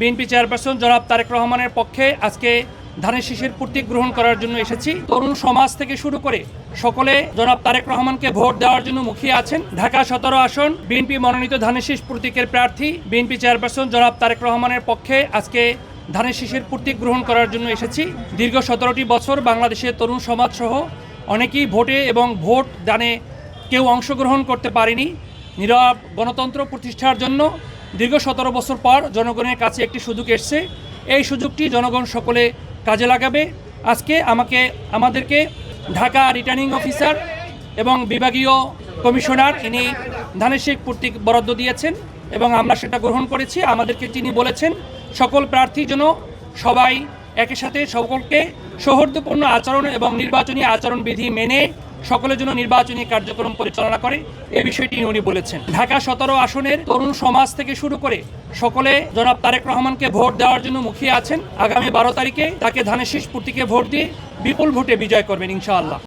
BNP chairperson জনাব তারেক রহমানের পক্ষে আজকে ধানের শীষের প্রতীক গ্রহণ করার জন্য এসেছি। তরুণ সমাজ থেকে শুরু করে সকলে জনাব তারেক রহমানকে ভোট দেওয়ার জন্য মুখিয়ে আছেন। ঢাকা 17 আসন বিএনপি মনোনীত ধানের শীষ প্রতীকের প্রার্থী বিএনপি চেয়ারপারসন জনাব তারেক রহমানের পক্ষে আজকে ধানের শীষের প্রতীক গ্রহণ করার জন্য এসেছি। দীর্ঘ 17টি বছর বাংলাদেশের তরুণ সমাজ সহ অনেকেই ভোটে এবং ভোট দানে কেউ অংশগ্রহণ করতে পারেনি। নীরব গণতন্ত্র প্রতিষ্ঠার জন্য দীর্ঘ 17 বছর পর জনগণের কাছে একটি সুযোগ এসছে। এই সুযোগটি জনগণ সকলে কাজে লাগাবে। আজকে আমাদেরকে ঢাকা রিটার্নিং অফিসার এবং বিভাগীয় কমিশনার ইনি ধানের শীষ প্রতীক বরাদ্দ দিয়েছেন এবং আমরা সেটা গ্রহণ করেছি। আমাদেরকে তিনি বলেছেন সকল প্রার্থী যেন সবাই একই সাথে সকলকে সৌহার্দ্যপূর্ণ আচরণ এবং নির্বাচনী আচরণবিধি মেনে সকলের জন্য নির্বাচনী কার্যক্রম পরিচালনা করে এই বিষয়টি উনি বলেছেন। ঢাকা 17 আসনের তরুণ সমাজ থেকে শুরু করে সকলে জনাব তারেক রহমানকে ভোট দেওয়ার জন্য মুখিয়ে আছেন। আগামী 12 তারিখে তাকে ধানের শীষ প্রতীকে ভোট দিয়ে বিপুল ভোটে বিজয় করবেন ইনশাআল্লাহ।